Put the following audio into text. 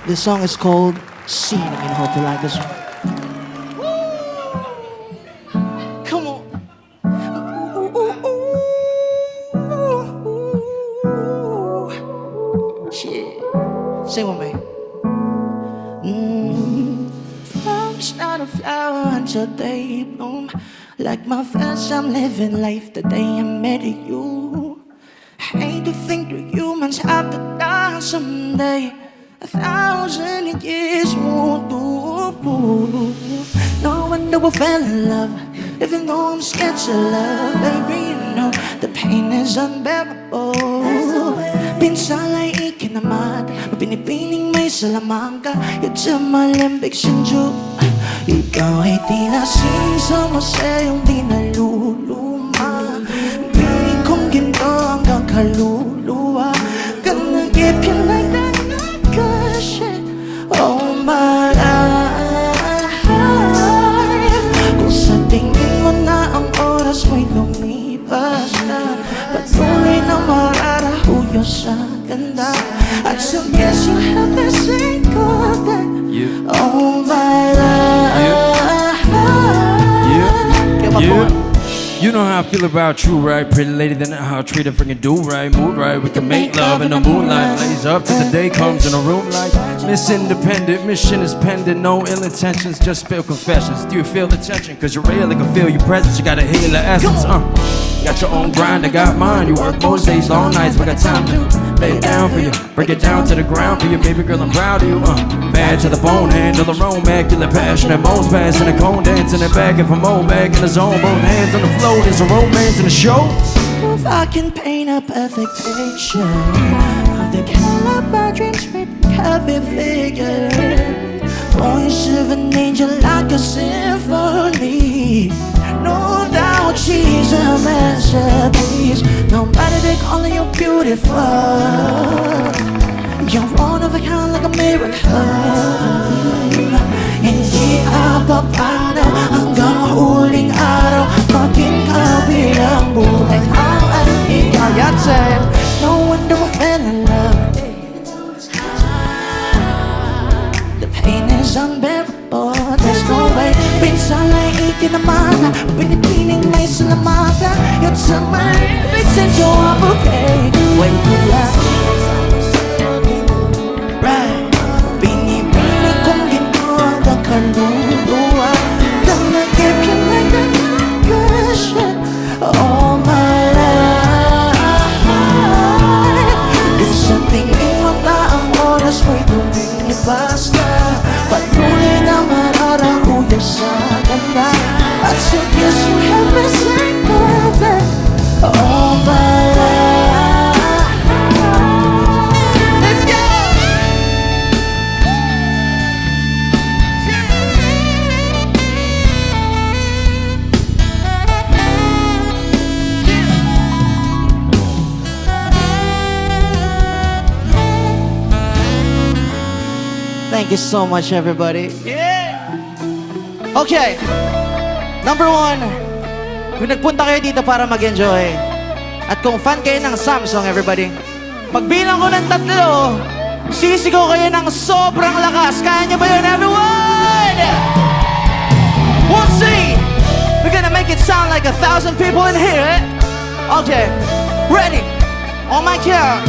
This song is called Scene, and I hope you like this one. Come on. Shit. Sing with me. Flowers not a flower until they bloom. Like my friends, I'm living life the day I met you. Hate to think that humans have to die someday. 1,000 years won't do. No wonder we fell in love, even though I'm scared to love. Baby, you know the pain is unbearable. Pinsan ay ikinamat, mapinipining may salamang ka. Yadsa malambig sinjo. Ikaw ay tila sisama sa iyong di naluluma. Piling kong ginto hanggang kaluluwa. Gonna give you like that. Oh my life. Kung sa tingin mo na ang oras mo'y lumipas na, patuloy na mararahuyo sa ganda. At so yes, you have to say God that oh my life. You know how I feel about you, right? Pretty lady, then how I treat her, freaking do right. Mood right, we can make love in the moonlight. Lays up till the day comes in a room like Miss Independent, mission is pending. No ill intentions, just spill confessions. Do you feel the tension? Cause you really can feel your presence. You gotta heal the essence, Got your own grind, I got mine. You work most days, long nights, we got time to lay it down for you. Break it down to the ground for you, baby girl, I'm proud of you, Bad to the bone, handle the roam, immaculate passionate moans, passing the cone, dancing it back and from old back in the zone. Both hands on the floor, there's a romance in the show. If I can paint a perfect picture of the color of my dreams with heavy figure, voice of an angel like a symphony. No doubt she's a masterpiece. Nobody they calling you beautiful. You're one of a kind like a miracle. Hindi ka papano hanggang huling araw. Maging kabilang buhay ang aligaya said. No wonder we fell in love. The pain is unbearable. There's no way. Pinsan ay ikinamata, pinipining may salamata. You're to my big sense, so I'm okay. When you love right, binipining kong ginto hanggang kaluluwa. Gonna give you like that good shit all my life. Kung sa tingin mo na ang oras mo'y lumilibas na, patuloy na mararahuyo sa ganda. At so yes, you have me saying that all my life. Let's go! Thank you so much, everybody. Yeah! Okay. Number 1, kung nagpunta kayo dito para mag-enjoy, at kung fan kayo ng Samsung, everybody, pagbilang ko ng 3, sisigaw kayo ng sobrang lakas. Kaya niyo ba yun, everyone? We'll see. We're gonna make it sound like 1,000 people in here, eh? Okay. Ready? On my count.